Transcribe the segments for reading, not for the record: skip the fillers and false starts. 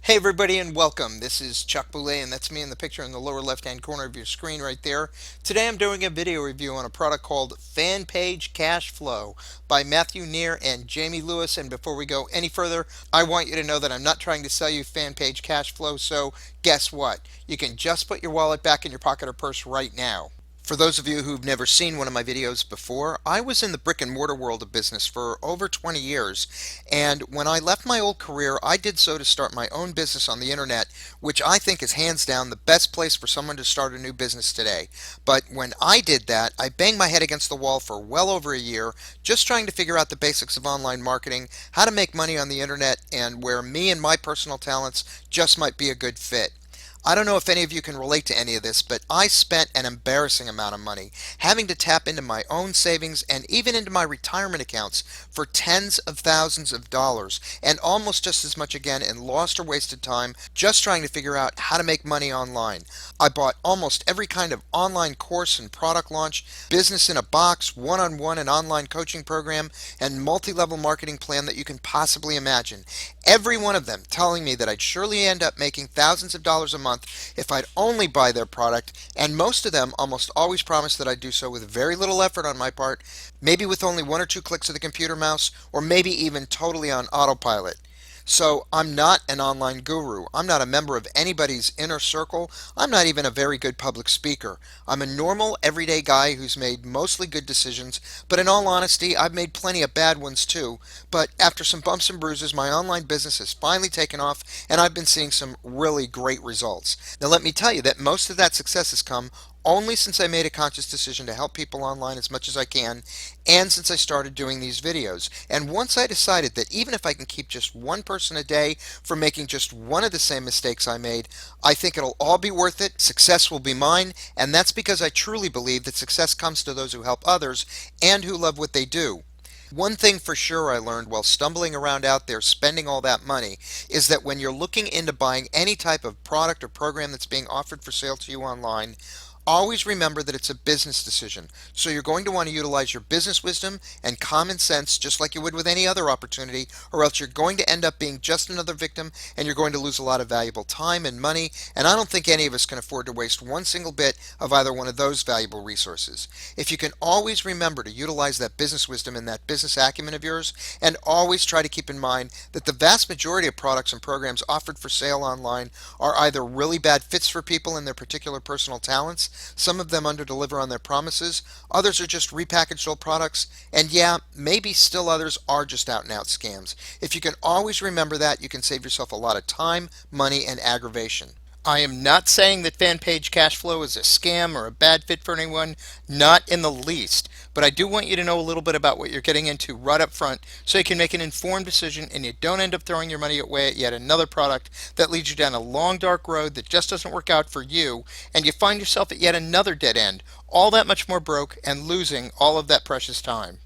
Hey everybody and welcome. This is Chuck Boulais and that's me in the picture in the lower left hand corner of your screen right there. Today I'm doing a video review on a product called Fanpage Cashflow by Matthew Neer and Jamie Lewis. And before we go any further, I want you to know that I'm not trying to sell you Fanpage Cashflow. So guess what? You can just put your wallet back in your pocket or purse right now. For those of you who've never seen one of my videos before, I was in the brick and mortar world of business for over 20 years. And when I left my old career, I did so to start my own business on the internet, which I think is hands down the best place for someone to start a new business today. But when I did that, I banged my head against the wall for well over a year, just trying to figure out the basics of online marketing, how to make money on the internet, and where me and my personal talents just might be a good fit. I don't know if any of you can relate to any of this, but I spent an embarrassing amount of money having to tap into my own savings and even into my retirement accounts for tens of thousands of dollars and almost just as much again in lost or wasted time just trying to figure out how to make money online. I bought almost every kind of online course and product launch, business in a box, one-on-one and online coaching program, and multi-level marketing plan that you can possibly imagine. Every one of them telling me that I'd surely end up making thousands of dollars a month if I'd only buy their product, and most of them almost always promised that I'd do so with very little effort on my part, maybe with only one or two clicks of the computer mouse, or maybe even totally on autopilot. So I'm not an online guru. I'm not a member of anybody's inner circle. I'm not even a very good public speaker. I'm a normal, everyday guy who's made mostly good decisions, but in all honesty, I've made plenty of bad ones too. But after some bumps and bruises, my online business has finally taken off, and I've been seeing some really great results. Now, let me tell you that most of that success has come only since I made a conscious decision to help people online as much as I can, and since I started doing these videos. And once I decided that even if I can keep just one person a day from making just one of the same mistakes I made, I think it'll all be worth it. Success will be mine, and that's because I truly believe that success comes to those who help others and who love what they do. One thing for sure I learned while stumbling around out there spending all that money is that when you're looking into buying any type of product or program that's being offered for sale to you online, always remember that it's a business decision. So you're going to want to utilize your business wisdom and common sense just like you would with any other opportunity, or else you're going to end up being just another victim and you're going to lose a lot of valuable time and money. And I don't think any of us can afford to waste one single bit of either one of those valuable resources. If you can always remember to utilize that business wisdom and that business acumen of yours, and always try to keep in mind that the vast majority of products and programs offered for sale online are either really bad fits for people and their particular personal talents, some of them underdeliver on their promises, others are just repackaged old products, and yeah, maybe still others are just out and out scams. If you can always remember that, you can save yourself a lot of time, money, and aggravation. I am not saying that Fanpage Cashflow is a scam or a bad fit for anyone, not in the least. But I do want you to know a little bit about what you're getting into right up front so you can make an informed decision and you don't end up throwing your money away at yet another product that leads you down a long dark road that just doesn't work out for you, and you find yourself at yet another dead end, all that much more broke and losing all of that precious time.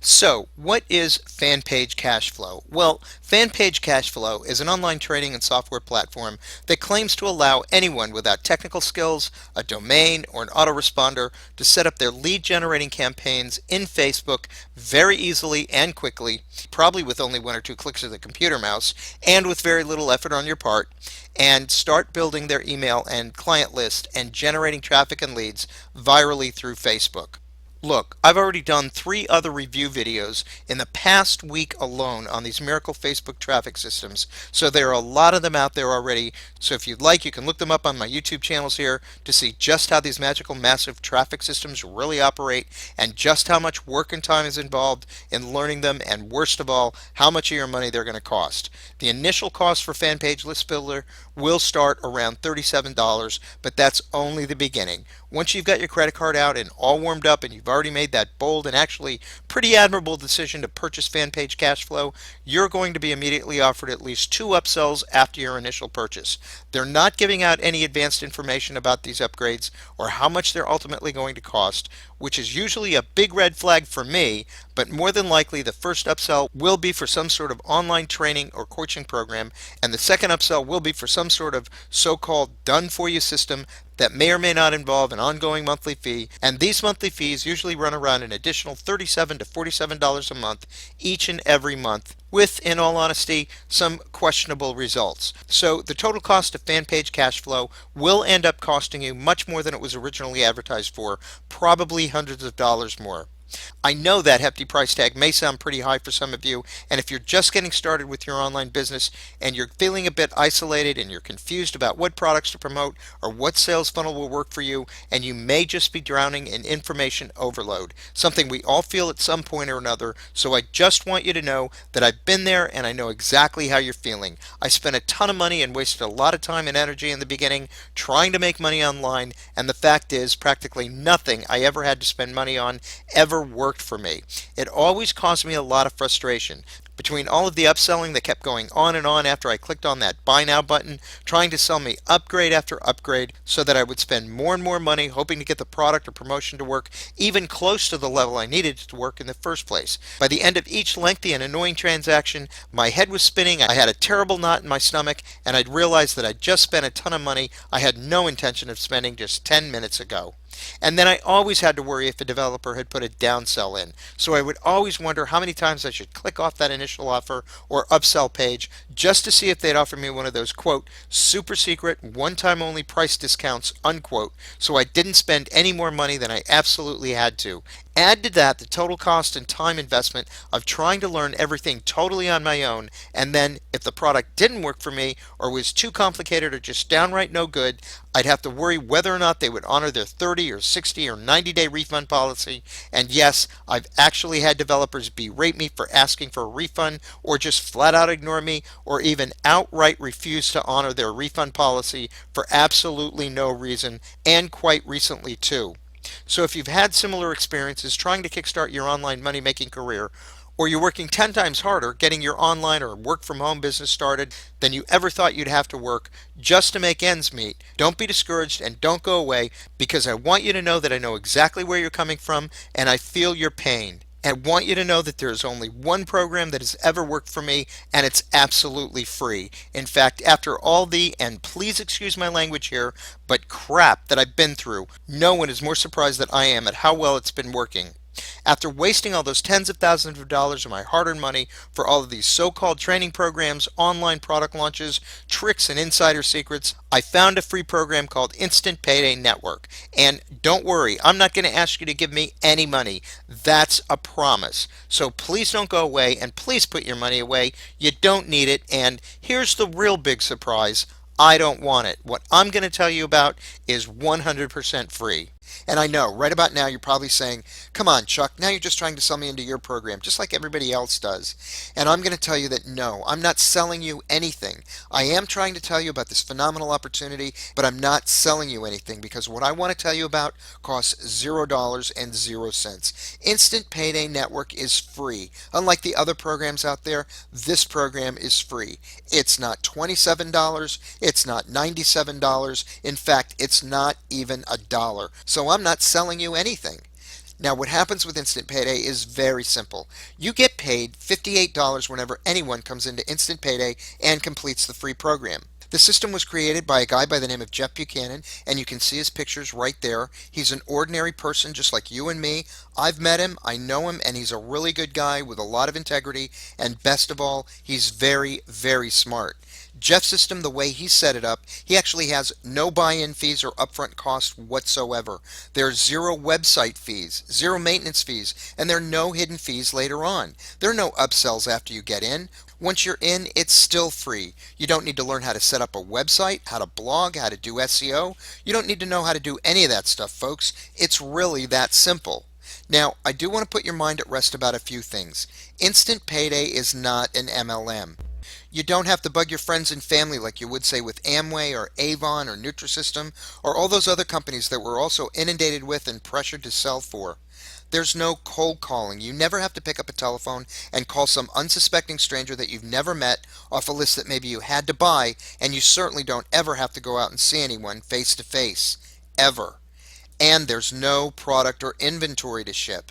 So, what is Fanpage Cashflow? Well, Fanpage Cashflow is an online trading and software platform that claims to allow anyone without technical skills, a domain, or an autoresponder to set up their lead generating campaigns in Facebook very easily and quickly, probably with only one or two clicks of the computer mouse, and with very little effort on your part, and start building their email and client list and generating traffic and leads virally through Facebook. Look, I've already done 3 other review videos in the past week alone on these miracle Facebook traffic systems, so there are a lot of them out there already. So if you'd like, you can look them up on my YouTube channels here to see just how these magical massive traffic systems really operate and just how much work and time is involved in learning them, and worst of all, how much of your money they're going to cost. The initial cost for Fanpage List Builder will start around $37, but that's only the beginning. Once you've got your credit card out and all warmed up and you've already made that bold and actually pretty admirable decision to purchase Fanpage Cashflow, you're going to be immediately offered at least 2 upsells after your initial purchase. They're not giving out any advanced information about these upgrades or how much they're ultimately going to cost, which is usually a big red flag for me, but more than likely the first upsell will be for some sort of online training or coaching program, and the second upsell will be for some sort of so-called done-for-you system that may or may not involve an ongoing monthly fee, and these monthly fees usually run around an additional $37 to $47 a month each and every month, with, in all honesty, some questionable results. So the total cost of Fanpage Cashflow will end up costing you much more than it was originally advertised for, probably hundreds of dollars more. I know that hefty price tag may sound pretty high for some of you, and if you're just getting started with your online business and you're feeling a bit isolated and you're confused about what products to promote or what sales funnel will work for you, and you may just be drowning in information overload, something we all feel at some point or another, so I just want you to know that I've been there and I know exactly how you're feeling. I spent a ton of money and wasted a lot of time and energy in the beginning trying to make money online, and the fact is practically nothing I ever had to spend money on ever worked for me. It always caused me a lot of frustration. Between all of the upselling that kept going on and on after I clicked on that buy now button, trying to sell me upgrade after upgrade so that I would spend more and more money hoping to get the product or promotion to work even close to the level I needed it to work in the first place. By the end of each lengthy and annoying transaction, my head was spinning, I had a terrible knot in my stomach, and I'd realized that I'd just spent a ton of money I had no intention of spending just 10 minutes ago. And then I always had to worry if a developer had put a downsell in. So I would always wonder how many times I should click off that initial offer or upsell page just to see if they'd offer me one of those, quote, super secret, one-time only price discounts, unquote, so I didn't spend any more money than I absolutely had to. Add to that the total cost and time investment of trying to learn everything totally on my own, and then if the product didn't work for me or was too complicated or just downright no good, I'd have to worry whether or not they would honor their 30 or 60 or 90-day refund policy. And yes, I've actually had developers berate me for asking for a refund or just flat out ignore me or even outright refuse to honor their refund policy for absolutely no reason, and quite recently too. So if you've had similar experiences trying to kickstart your online money making career, or you're working 10 times harder getting your online or work from home business started than you ever thought you'd have to work just to make ends meet, don't be discouraged and don't go away, because I want you to know that I know exactly where you're coming from and I feel your pain. And want you to know that there is only one program that has ever worked for me, and it's absolutely free. In fact, after all the, and please excuse my language here, but crap that I've been through, no one is more surprised than I am at how well it's been working. After wasting all those tens of thousands of dollars of my hard-earned money for all of these so-called training programs, online product launches, tricks, and insider secrets, I found a free program called Instant Payday Network. And don't worry, I'm not going to ask you to give me any money. That's a promise. So please don't go away, and please put your money away. You don't need it. And here's the real big surprise. I don't want it. What I'm going to tell you about is 100% free. And I know, right about now, you're probably saying, come on, Chuck, now you're just trying to sell me into your program, just like everybody else does. And I'm going to tell you that no, I'm not selling you anything. I am trying to tell you about this phenomenal opportunity, but I'm not selling you anything, because what I want to tell you about costs $0 and 0 cents. Instant Payday Network is free. Unlike the other programs out there, this program is free. It's not $27, it's not $97. In fact, it's not even a dollar. So I'm not selling you anything. Now, what happens with Instant Payday is very simple. You get paid $58 whenever anyone comes into Instant Payday and completes the free program. The system was created by a guy by the name of Jeff Buchanan, and you can see his pictures right there. He's an ordinary person just like you and me. I've met him, I know him, and he's a really good guy with a lot of integrity, and best of all, he's very, very smart. Jeff's system, the way he set it up, he actually has no buy-in fees or upfront costs whatsoever. There's zero website fees, zero maintenance fees, and there are no hidden fees later on. There are no upsells after you get in. Once you're in, it's still free. You don't need to learn how to set up a website, how to blog, how to do SEO. You don't need to know how to do any of that stuff, folks. It's really that simple. Now, I do want to put your mind at rest about a few things. Instant Payday is not an MLM. You don't have to bug your friends and family like you would say with Amway or Avon or Nutrisystem or all those other companies that we're also inundated with and pressured to sell for. There's no cold calling. You never have to pick up a telephone and call some unsuspecting stranger that you've never met off a list that maybe you had to buy, and you certainly don't ever have to go out and see anyone face to face. Ever. And there's no product or inventory to ship.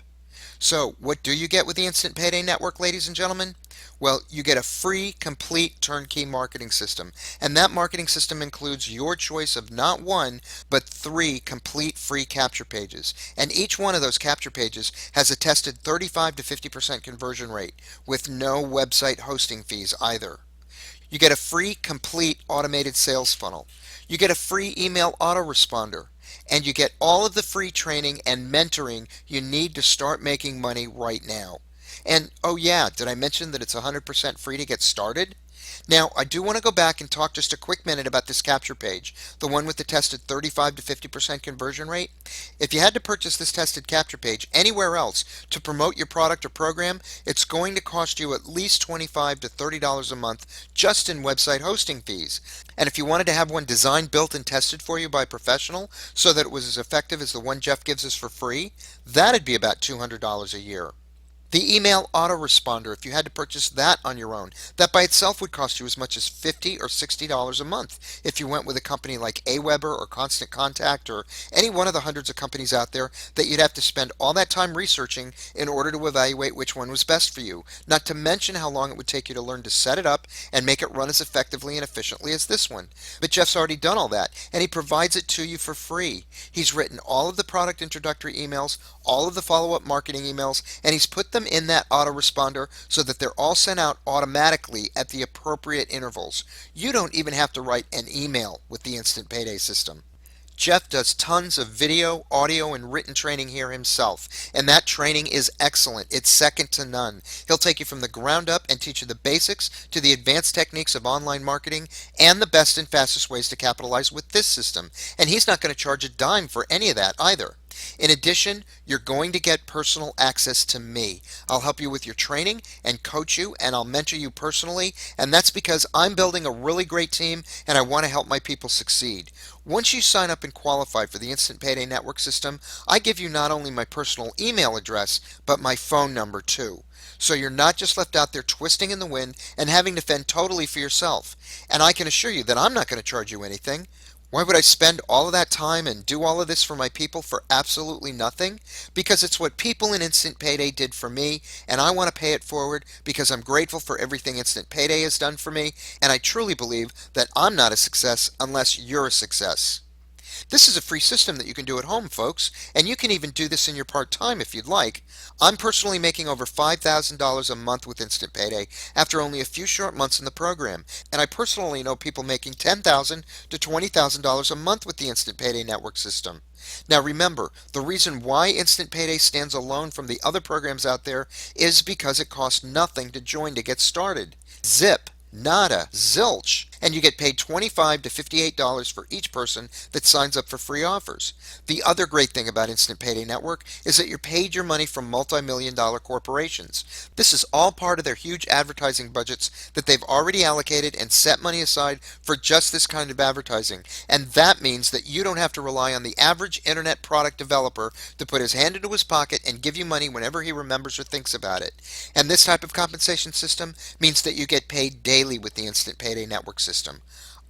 So, what do you get with the Instant Payday Network, ladies and gentlemen? Well, you get a free, complete turnkey marketing system. And that marketing system includes your choice of not one, but three complete free capture pages. And each one of those capture pages has a tested 35 to 50% conversion rate with no website hosting fees either. You get a free, complete automated sales funnel. You get a free email autoresponder. And you get all of the free training and mentoring you need to start making money right now. And oh, yeah, did I mention that it's 100% free to get started? Now, I do want to go back and talk just a quick minute about this capture page, the one with the tested 35 to 50% conversion rate. If you had to purchase this tested capture page anywhere else to promote your product or program, it's going to cost you at least $25 to $30 a month just in website hosting fees. And if you wanted to have one designed, built, and tested for you by a professional so that it was as effective as the one Jeff gives us for free, that'd be about $200 a year. The email autoresponder, if you had to purchase that on your own, that by itself would cost you as much as $50 or $60 a month if you went with a company like Aweber or Constant Contact or any one of the hundreds of companies out there that you'd have to spend all that time researching in order to evaluate which one was best for you, not to mention how long it would take you to learn to set it up and make it run as effectively and efficiently as this one. But Jeff's already done all that, and he provides it to you for free. He's written all of the product introductory emails, all of the follow-up marketing emails, and he's put them in that autoresponder so that they're all sent out automatically at the appropriate intervals. You don't even have to write an email with the Instant Payday system. Jeff does tons of video, audio, and written training here himself, and that training is excellent. It's second to none. He'll take you from the ground up and teach you the basics to the advanced techniques of online marketing and the best and fastest ways to capitalize with this system. And he's not going to charge a dime for any of that either. In addition, you're going to get personal access to me. I'll help you with your training and coach you, and I'll mentor you personally, and that's because I'm building a really great team and I want to help my people succeed. Once you sign up and qualify for the Instant Payday Network system, I give you not only my personal email address, but my phone number too. So you're not just left out there twisting in the wind and having to fend totally for yourself. And I can assure you that I'm not going to charge you anything. Why would I spend all of that time and do all of this for my people for absolutely nothing? Because it's what people in Instant Payday did for me, and I want to pay it forward because I'm grateful for everything Instant Payday has done for me, and I truly believe that I'm not a success unless you're a success. This is a free system that you can do at home, folks, and you can even do this in your part-time if you'd like. I'm personally making over $5,000 a month with Instant Payday after only a few short months in the program, and I personally know people making $10,000 to $20,000 a month with the Instant Payday Network system. Now remember, the reason why Instant Payday stands alone from the other programs out there is because it costs nothing to join to get started. Zip. Nada, zilch, and you get paid $25 to $58 for each person that signs up for free offers. The other great thing about Instant Payday Network is that you're paid your money from multi-million-dollar corporations. This is all part of their huge advertising budgets that they've already allocated and set money aside for just this kind of advertising. And that means that you don't have to rely on the average internet product developer to put his hand into his pocket and give you money whenever he remembers or thinks about it. And this type of compensation system means that you get paid daily with the Instant Payday Network system.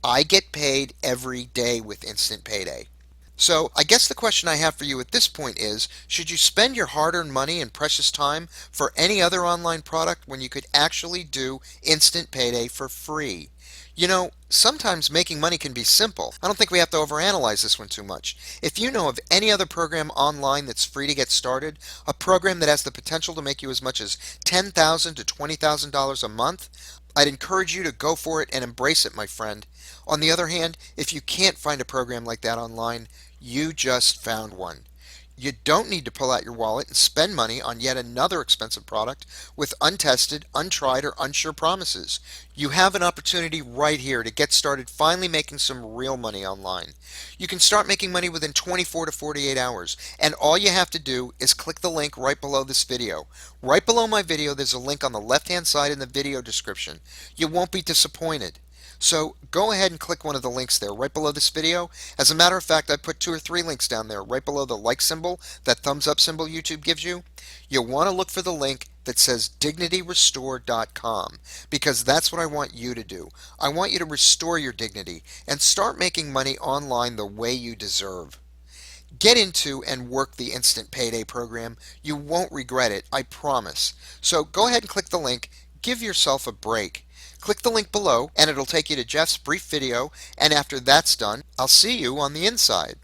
I get paid every day with Instant Payday. So I guess the question I have for you at this point is, should you spend your hard-earned money and precious time for any other online product when you could actually do Instant Payday for free? You know, sometimes making money can be simple. I don't think we have to overanalyze this one too much. If you know of any other program online that's free to get started, a program that has the potential to make you as much as $10,000 to $20,000 a month, I'd encourage you to go for it and embrace it, my friend. On the other hand, if you can't find a program like that online, you just found one. You don't need to pull out your wallet and spend money on yet another expensive product with untested, untried, or unsure promises. You have an opportunity right here to get started finally making some real money online. You can start making money within 24 to 48 hours, and all you have to do is click the link right below this video. Right below my video, there's a link on the left-hand side in the video description. You won't be disappointed. So go ahead and click one of the links there right below this video. As a matter of fact, I put 2 or 3 links down there right below the like symbol, that thumbs up symbol YouTube gives you. You'll want to look for the link that says dignityrestore.com because that's what I want you to do. I want you to restore your dignity and start making money online the way you deserve. Get into and work the Instant Payday program. You won't regret it, I promise. So go ahead and click the link. Give yourself a break. Click the link below and it'll take you to Jeff's brief video, and after that's done, I'll see you on the inside.